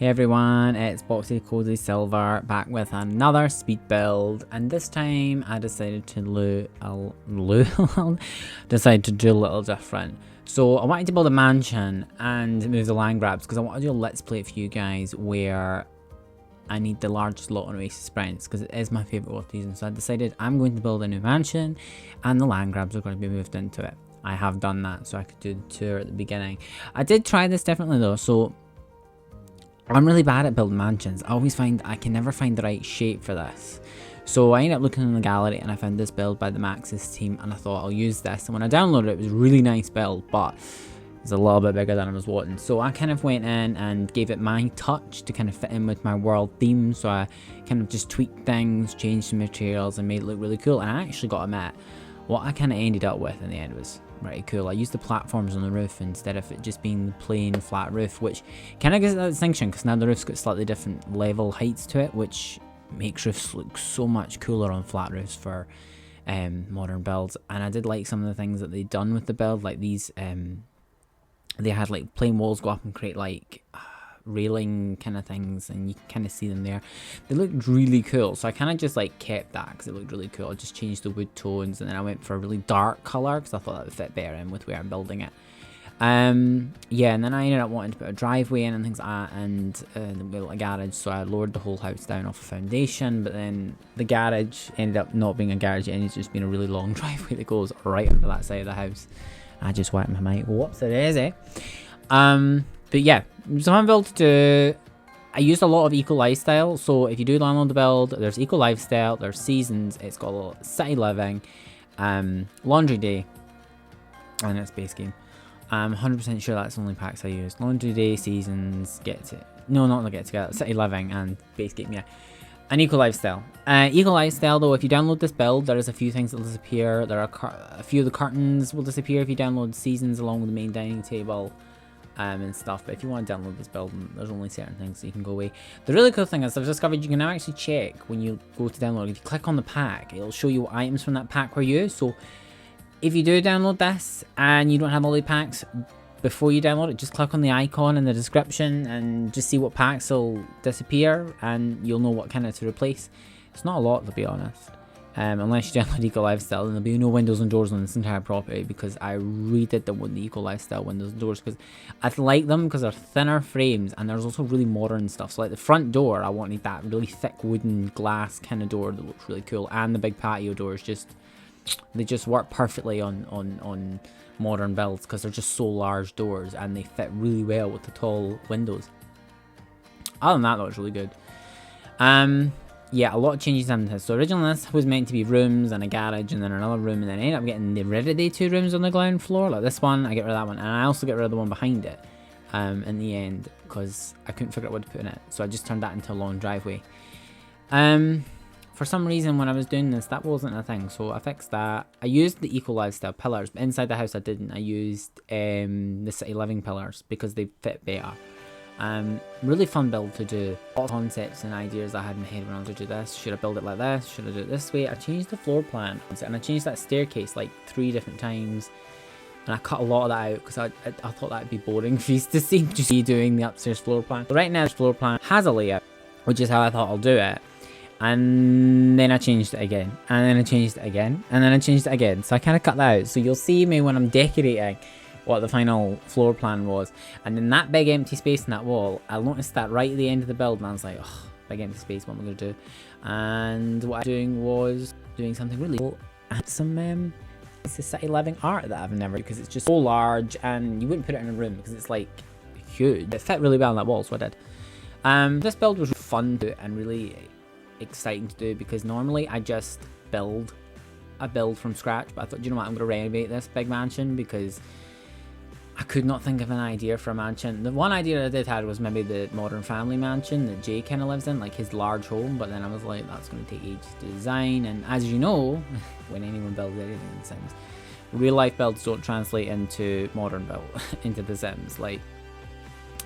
Hey everyone, it's Boxycozysilver back with another speed build, and this time I decided to decided to do a little different. So I wanted to build a mansion and move the land grabs because I want to do a let's play for you guys where I need the largest lot on Oasis sprints because it is my favourite world season. So I decided I'm going to build a new mansion and the land grabs are going to be moved into it. I have done that so I could do the tour at the beginning. I did try this differently though, so I'm really bad at building mansions. I always find I can never find the right shape for this. So I ended up looking in the gallery and I found this build by the Maxis team and I thought I'll use this. And when I downloaded it, it was a really nice build, but it's a little bit bigger than I was wanting. So I kind of went in and gave it my touch to kind of fit in with my world theme. So I kind of just tweaked things, changed some materials and made it look really cool. And I actually got to admit, what I kind of ended up with in the end was pretty cool. I used the platforms on the roof instead of it just being the plain flat roof, which kind of gives it that distinction because now the roof's got slightly different level heights to it, which makes roofs look so much cooler on flat roofs for modern builds. And I did like some of the things that they'd done with the build, like these they had like plain walls go up and create like railing kind of things, and you can kind of see them there. They looked really cool, so I kind of just like kept that because it looked really cool. I just changed the wood tones and then I went for a really dark color because I thought that would fit better in with where I'm building it. Yeah, and then I ended up wanting to put a driveway in and things like that, and a garage, so I lowered the whole house down off a foundation. But then the garage ended up not being a garage, it ended up just being a really long driveway that goes right under that side of the house. I just whacked my mic. Whoops, it is, eh? But yeah, so I'm built to do. I used a lot of eco lifestyle. So if you do download the build, there's eco lifestyle, there's seasons, it's got a little city living, laundry day, and it's base game. I'm 100% sure that's the only packs I used. Laundry day, seasons, not get together, city living, and base game, yeah. And eco lifestyle. Eco lifestyle though, if you download this build, there is a few things that will disappear. There are a few of the curtains will disappear if you download seasons along with the main dining table. And stuff, but if you want to download this build, there's only certain things that you can go away. The really cool thing is I've discovered you can now actually check when you go to download. If you click on the pack, it'll show you what items from that pack were used. So if you do download this and you don't have all the packs before you download it, just click on the icon in the description and just see what packs will disappear and you'll know what kind of to replace. It's not a lot, to be honest. Unless you download Eco Lifestyle, and there'll be no windows and doors on this entire property because I redid the Eco Lifestyle windows and doors because I like them because they're thinner frames and there's also really modern stuff. So like the front door, I wanted that really thick wooden glass kind of door that looks really cool, and the big patio doors they just work perfectly on modern builds because they're just so large doors and they fit really well with the tall windows. Other than that, that was really good. Yeah, a lot of changes happened to this. So originally this was meant to be rooms and a garage and then another room, and then I ended up getting rid of the two rooms on the ground floor. Like this one, I get rid of that one, and I also get rid of the one behind it in the end because I couldn't figure out what to put in it. So I just turned that into a long driveway. For some reason when I was doing this, that wasn't a thing, so I fixed that. I used the eco lifestyle pillars, but inside the house I didn't. I used the city living pillars because they fit better. Really fun build to do. All concepts and ideas I had in my head when I was to do this. Should I build it like this? Should I do it this way? I changed the floor plan and I changed that staircase like 3 different times. And I cut a lot of that out because I thought that'd be boring for you to see just me doing the upstairs floor plan. So right now this floor plan has a layout, which is how I thought I'll do it. And then I changed it again. And then I changed it again. And then I changed it again. So I kind of cut that out. So you'll see me when I'm decorating what the final floor plan was. And then that big empty space in that wall, I noticed that right at the end of the build and I was like, oh, big empty space, what am I going to do? And what I was doing was doing something really cool. And some it's the city living art that I've never, because it's just so large and you wouldn't put it in a room because it's like huge. It fit really well on that wall, so I did. This build was fun to do and really exciting to do because normally I just build from scratch, but I thought, you know what, I'm going to renovate this big mansion because I could not think of an idea for a mansion. The one idea I did have was maybe the modern family mansion that Jay kind of lives in, like his large home, but then I was like, that's going to take ages to design. And as you know, when anyone builds anything in The Sims, real life builds don't translate into modern build, into The Sims. Like,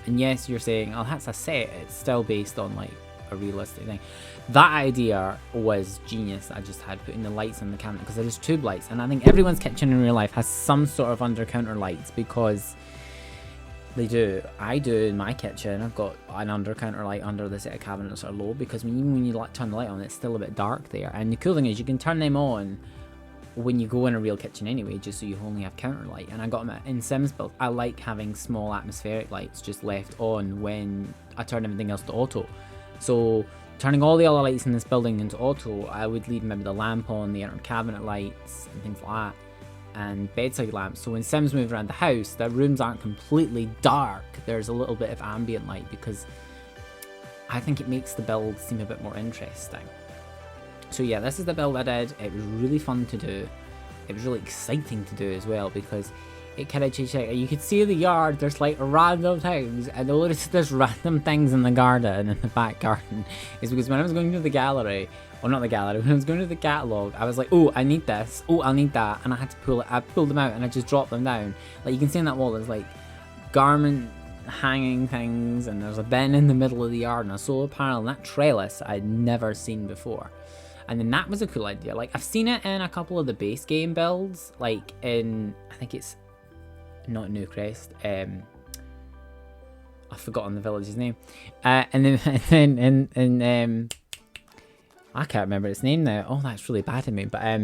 and yes, you're saying, oh, that's a set. It's still based on like a realistic thing. That idea was genius. I just had putting the lights in the cabinet because there's tube lights, and I think everyone's kitchen in real life has some sort of under counter lights because They do. I do in my kitchen. I've got an under counter light under the set of cabinets are low because even when you turn the light on, it's still a bit dark there. And the cool thing is you can turn them on when you go in a real kitchen anyway, just so you only have counter light. And I got them in Sims build. I like having small atmospheric lights just left on when I turn everything else to auto. So turning all the other lights in this building into auto, I would leave maybe the lamp on, the inner cabinet lights and things like that, and bedside lamps. So when Sims move around the house, the rooms aren't completely dark. There's a little bit of ambient light because I think it makes the build seem a bit more interesting. So yeah, this is the build I did. It was really fun to do. It was really exciting to do as well because it kind of changed. You could see the yard. There's like random things, and there's random things in the garden, in the back garden. Is because when I was going to the gallery, or not the gallery, when I was going to the catalogue, I was like, oh, I need this. Oh, I'll need that, and I had to pull it. I pulled them out and I just dropped them down. Like you can see on that wall, there's like garment hanging things, and there's a bin in the middle of the yard, and a solar panel, and that trellis I'd never seen before. And then that was a cool idea. Like I've seen it in a couple of the base game builds, like in, I think it's not Newcrest, I've forgotten the village's name, and then I can't remember its name now. Oh, that's really bad of me. But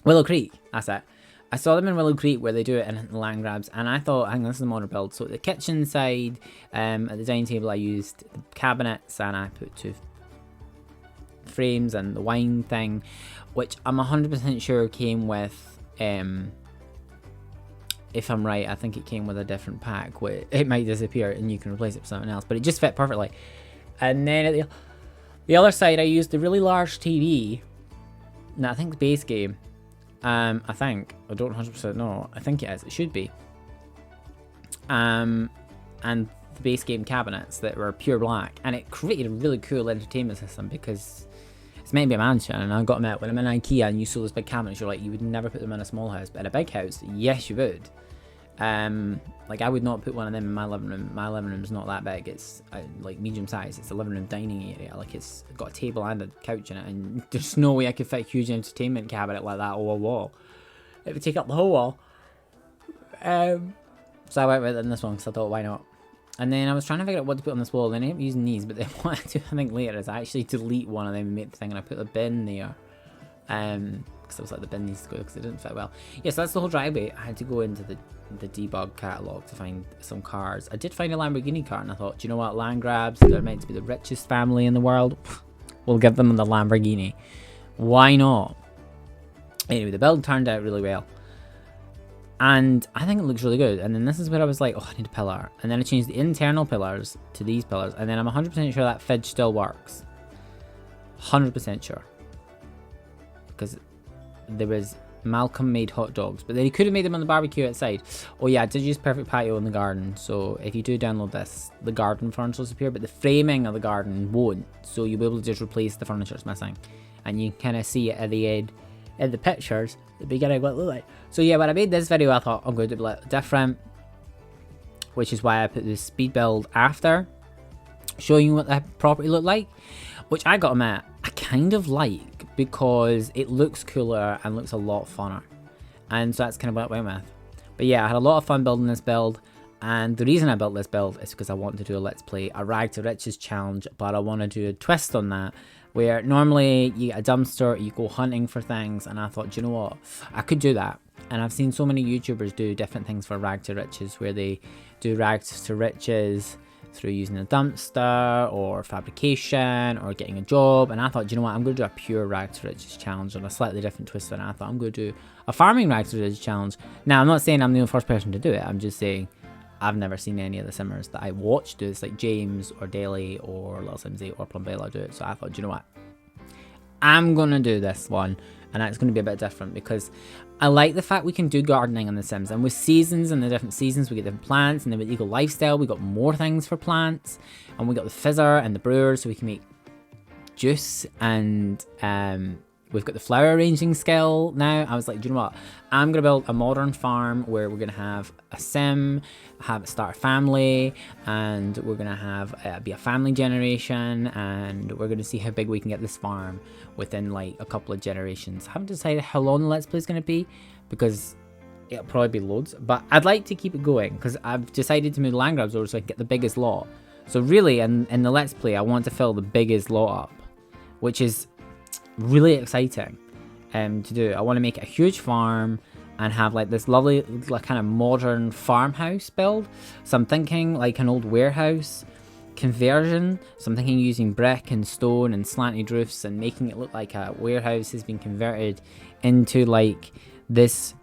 Willow Creek, that's it. I saw them in Willow Creek where they do it in the Landgrabs, and I thought, hang on, this is a modern build. So at the kitchen side, at the dining table, I used the cabinets, and I put 2 frames and the wine thing, which I'm 100% sure came with, if I'm right, I think it came with a different pack where it might disappear and you can replace it with something else, but it just fit perfectly. And then at the other side, I used a really large TV. Now I think the base game, I don't 100% know, I think it is, it should be, and the base game cabinets that were pure black, and it created a really cool entertainment system because it's meant to be a mansion, and I got them out when I'm in IKEA and you saw those big cabinets, you're like, you would never put them in a small house, but in a big house, yes you would. Like I would not put one of them in my living room. My living room's not that big, it's like medium size. It's a living room dining area, like it's got a table and a couch in it, and there's no way I could fit a huge entertainment cabinet like that over a wall. It would take up the whole wall. So I went with it in this one because I thought, why not? And then I was trying to figure out what to put on this wall, and I ended up using these, but then what I do, I think later, is I actually delete one of them and make the thing, and I put a bin there. Because I was like, the bin needs to go because it didn't fit well. Yeah, so that's the whole driveway. I had to go into the debug catalogue to find some cars. I did find a Lamborghini car, and I thought, do you know what, Landgrabs, they're meant to be the richest family in the world. We'll give them the Lamborghini. Why not? Anyway, the build turned out really well. And I think it looks really good. And then this is where I was like, oh, I need a pillar. And then I changed the internal pillars to these pillars. And then I'm 100% sure that fidge still works. 100% sure. Because there was Malcolm made hot dogs, but then he could have made them on the barbecue outside. Oh yeah, I did use Perfect Patio in the garden. So if you do download this, the garden furniture will appear, but the framing of the garden won't. So you'll be able to just replace the furniture that's missing. And you can kind of see it at the end in the pictures, the beginning what it looked like. So yeah, when I made this video, I thought I'm going to do a little different, which is why I put this speed build after, showing you what the property looked like, which I got them at. I kind of like because it looks cooler and looks a lot funner, and so that's kind of what I went with. But yeah, I had a lot of fun building this build, and the reason I built this build is because I wanted to do a Let's Play, a Rag to Riches challenge, but I want to do a twist on that, where normally you get a dumpster, you go hunting for things, and I thought, do you know what, I could do that. And I've seen so many YouTubers do different things for Rag to Riches, where they do Rags to Riches through using a dumpster or fabrication or getting a job, and I thought, do you know what, I'm going to do a pure Rag to Riches challenge on a slightly different twist. And I thought I'm going to do a farming Rag to Riches challenge. Now I'm not saying I'm the first person to do it, I'm just saying I've never seen any of the simmers that I watch do this, like James or Daily or Little Simsy or Plumbella do it. So I thought, do you know what, I'm going to do this one, and it's going to be a bit different because I like the fact we can do gardening on The Sims, and with seasons and the different seasons we get different plants, and then with Eco Lifestyle we got more things for plants, and we got the fizzer and the brewer so we can make juice, and we've got the flower arranging skill now. I was like, do you know what, I'm going to build a modern farm where we're going to have a sim, start a family, and we're going to have be a family generation, and we're going to see how big we can get this farm within like a couple of generations. I haven't decided how long the Let's Play is going to be, because it'll probably be loads. But I'd like to keep it going because I've decided to move the Landgrabs over so I can get the biggest lot. So really, in the Let's Play, I want to fill the biggest lot up, which is really exciting to do. I want to make a huge farm and have like this lovely like kind of modern farmhouse build. So I'm thinking like an old warehouse conversion. So I'm thinking using brick and stone and slanted roofs and making it look like a warehouse has been converted into like this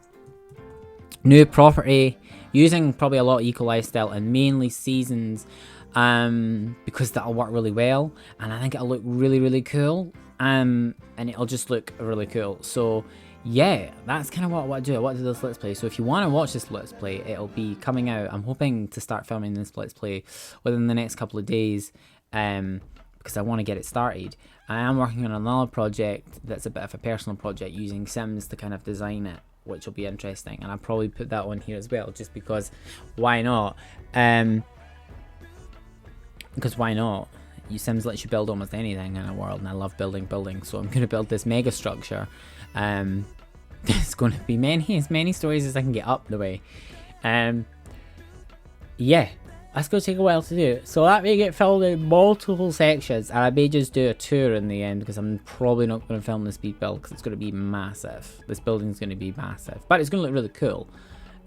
new property, using probably a lot of eco lifestyle and mainly seasons, because that'll work really well, and I think it'll look really cool, and it'll just look really cool. So yeah, that's kind of what I want to do. I want to do this Let's Play. So if you want to watch this Let's Play, it'll be coming out. I'm hoping to start filming this Let's Play within the next couple of days, because I want to get it started. I am working on another project that's a bit of a personal project using Sims to kind of design it, which will be interesting, and I'll probably put that on here as well, just because why not? Because why not? Sims lets you build almost anything in a world, and I love building buildings, so I'm going to build this mega structure. It's going to be as many stories as I can get up the way. Yeah, that's going to take a while to do. So that may get filmed in multiple sections, and I may just do a tour in the end, because I'm probably not going to film the speed build, because it's going to be massive. This building's going to be massive, but it's going to look really cool.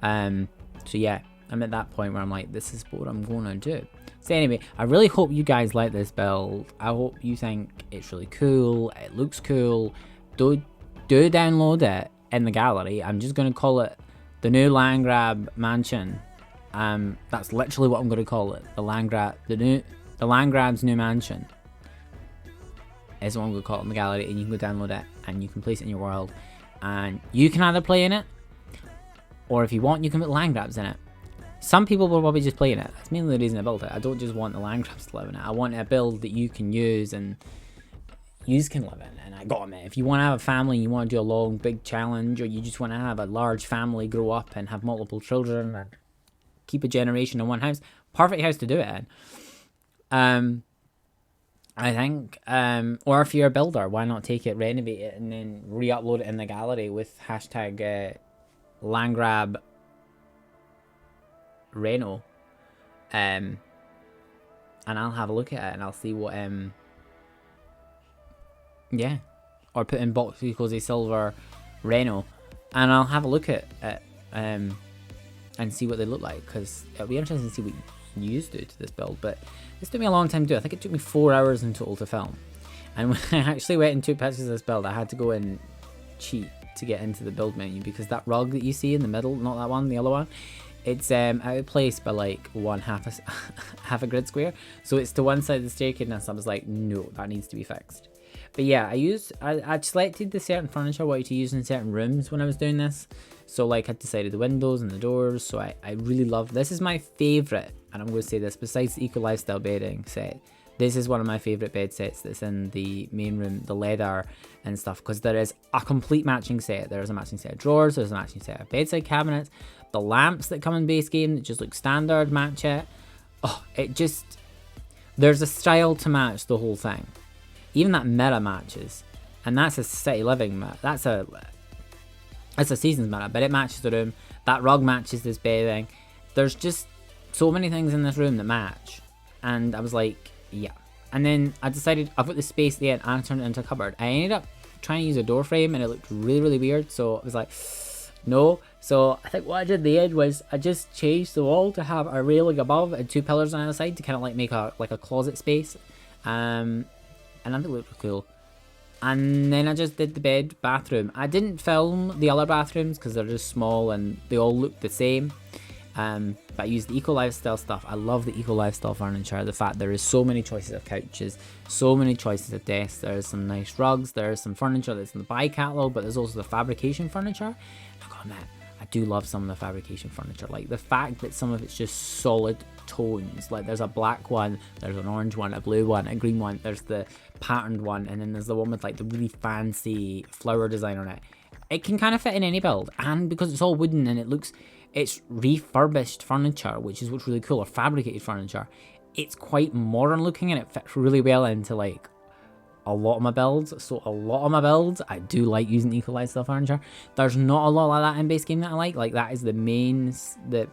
So yeah, I'm at that point where I'm like, this is what I'm going to do. So anyway, I really hope you guys like this build. I hope you think it's really cool. It looks cool. Do download it in the gallery. I'm just going to call it the new Landgrab Mansion. That's literally what I'm going to call it. The Landgrab's New Mansion is what I'm going to call it in the gallery, and you can go download it and you can place it in your world, and you can either play in it, or if you want, you can put Landgrabs in it. Some people will probably just play in it. That's mainly the reason I built it. I don't just want the Landgrabs to live in it. I want a build that you can use and you can live in. And I got them. If you want to have a family, you want to do a long, big challenge, or you just want to have a large family grow up and have multiple children and keep a generation in one house, perfect house to do it in. I think. Or if you're a builder, why not take it, renovate it, and then re-upload it in the gallery with hashtag Landgrab Reno, and I'll have a look at it and I'll see what yeah, or put in Boxycozysilver Reno, and I'll have a look at it and see what they look like, because it'll be interesting to see what you do to this build. But this took me a long time to do. I think it took me 4 hours in total to film, and when I actually went and took pictures of this build, I had to go and cheat to get into the build menu, because that rug that you see in the middle, not that one, the other one, it's out of place by like half a grid square, so it's to one side of the staircase, and I was like, no, that needs to be fixed. But yeah, I selected the certain furniture I wanted to use in certain rooms when I was doing this. So like I decided the windows and the doors, so I really love this. Is my favourite, and I'm going to say this, besides the Eco Lifestyle bedding set, this is one of my favourite bed sets that's in the main room, the leather and stuff, because there is a complete matching set. There's a matching set of drawers, there's a matching set of bedside cabinets, the lamps that come in base game that just look standard match it. Oh, it just, there's a style to match the whole thing. Even that mirror matches, and that's a city living mirror. That's a seasons mirror, but it matches the room. That rug matches this bedding. There's just so many things in this room that match, and I was like, yeah. And then I decided I've got the space at the end, and I turned it into a cupboard. I ended up trying to use a door frame, and it looked really weird, so I was like, no. So I think what I did at the end was I just changed the wall to have a railing above and 2 pillars on either side to kind of like make a closet space, and I think it looked cool. And then I just did the bathroom. I didn't film the other bathrooms because they're just small and they all look the same. But I used the Eco Lifestyle stuff. I love the Eco Lifestyle furniture. The fact there is so many choices of couches, so many choices of desks. There's some nice rugs. There's some furniture that's in the buy catalogue, but there's also the fabrication furniture. I gotta admit, I do love some of the fabrication furniture. Like the fact that some of it's just solid tones. Like there's a black one, there's an orange one, a blue one, a green one. There's the patterned one, and then there's the one with like the really fancy flower design on it. It can kind of fit in any build, and because it's all wooden and it's refurbished furniture, which is what's really cool, or fabricated furniture. It's quite modern looking, and it fits really well into like a lot of my builds. So a lot of my builds, I do like using equalized style furniture. There's not a lot like that in base game that I like. Like that is the main, the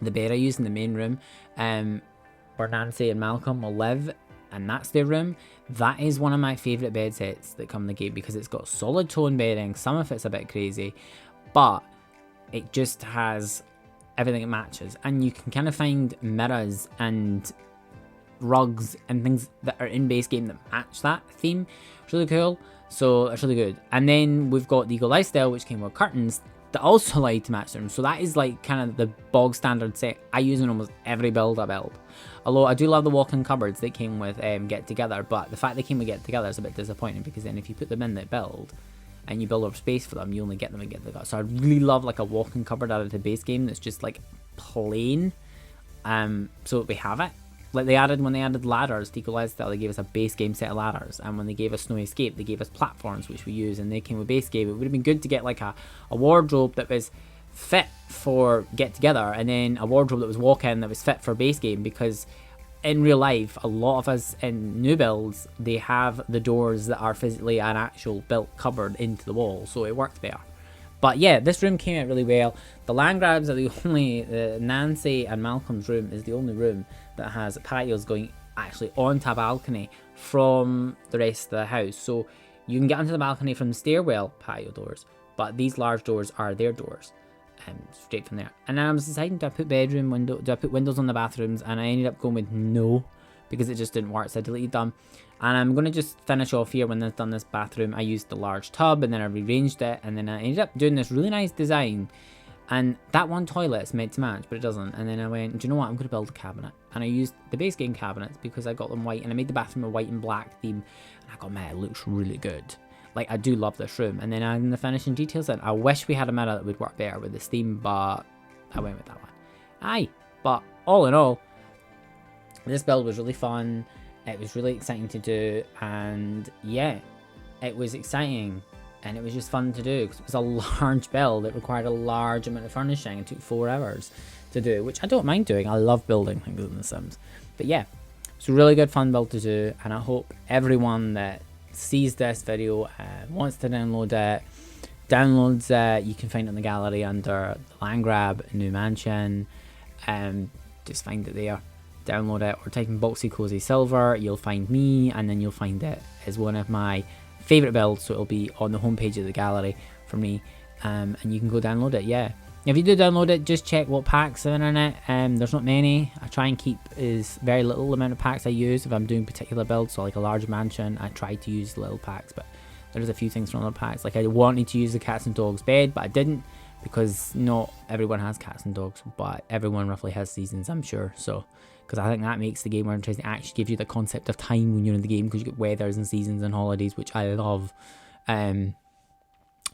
bed I use in the main room, where Nancy and Malcolm will live, and that's their room. That is one of my favourite bed sets that come in the game because it's got solid tone bedding. Some of it's a bit crazy, but it just has everything it matches, and you can kind of find mirrors and rugs and things that are in base game that match that theme. It's really cool, so it's really good. And then we've got the Eagle Lifestyle, which came with curtains that also allow you to match them. So that is like kind of the bog standard set I use in almost every build I build. Although I do love the walk-in cupboards that came with Get Together, but the fact they came with Get Together is a bit disappointing because then if you put them in that build and you build up space for them, you only get them and Get Together. So I really love like a walk-in cupboard out of the base game that's just like plain, so we have it. Like when they added ladders to Equalized Style, they gave us a base game set of ladders, and when they gave us Snowy Escape, they gave us platforms which we use, and they came with base game. It would have been good to get like a wardrobe that was fit for Get Together, and then a wardrobe that was walk-in that was fit for base game, because in real life, a lot of us in new builds, they have the doors that are physically an actual built cupboard into the wall, so it worked better. But yeah, this room came out really well. The Landgrabs are the only, Nancy and Malcolm's room is the only room that has patios going actually onto a balcony from the rest of the house. So you can get onto the balcony from the stairwell patio doors, but these large doors are their doors, straight from there. And then I was deciding, do I put windows on the bathrooms? And I ended up going with no, because it just didn't work, so I deleted them. And I'm going to just finish off here. When I've done this bathroom, I used the large tub, and then I rearranged it, and then I ended up doing this really nice design. And that one toilet is meant to match, but it doesn't. And then I went, do you know what, I'm going to build a cabinet. And I used the base game cabinets because I got them white, and I made the bathroom a white and black theme. And I got, man, it looks really good. Like, I do love this room. And then in the finishing details, and I wish we had a mirror that would work better with this theme, but I went with that one. Aye, but all in all, this build was really fun. It was really exciting to do, and yeah, it was exciting, and it was just fun to do because it was a large build. It required a large amount of furnishing. It took 4 hours to do, which I don't mind doing. I love building things in The Sims. But yeah, it's a really good fun build to do, and I hope everyone that sees this video wants to download it, downloads it. You can find it in the gallery under the Landgrab New Mansion. Just find it there. Download it, or type in Boxycozysilver, you'll find me, and then you'll find it as one of my favourite builds, so it'll be on the homepage of the gallery for me, and you can go download it. Yeah, if you do download it, just check what packs are in it. There's not many. I try and keep is very little amount of packs I use if I'm doing particular builds. So like a large mansion, I try to use little packs, but there's a few things from other packs. Like I wanted to use the cats and dogs bed, but I didn't, because not everyone has cats and dogs, but everyone roughly has seasons, I'm sure. So because I think that makes the game more interesting. It actually gives you the concept of time when you're in the game, because you get weathers and seasons and holidays, which I love.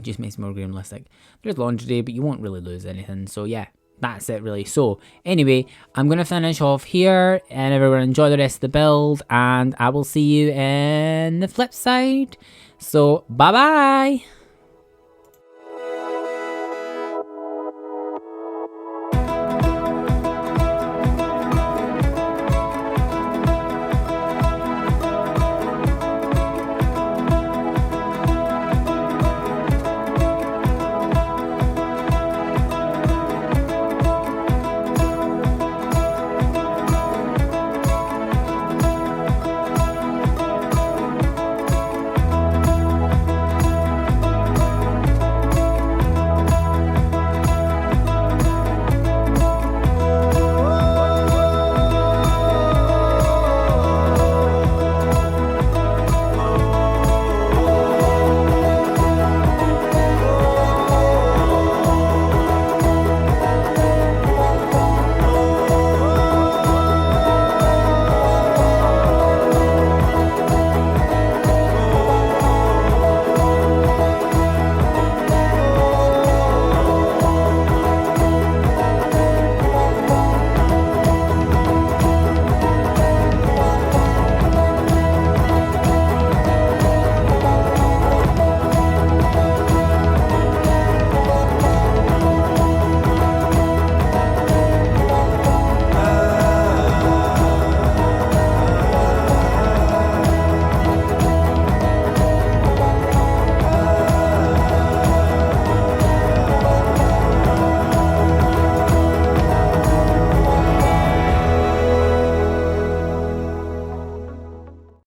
Just makes it more realistic. There's laundry day, but you won't really lose anything. So yeah, that's it really. So anyway, I'm going to finish off here, and everyone enjoy the rest of the build, and I will see you in the flip side. So bye bye.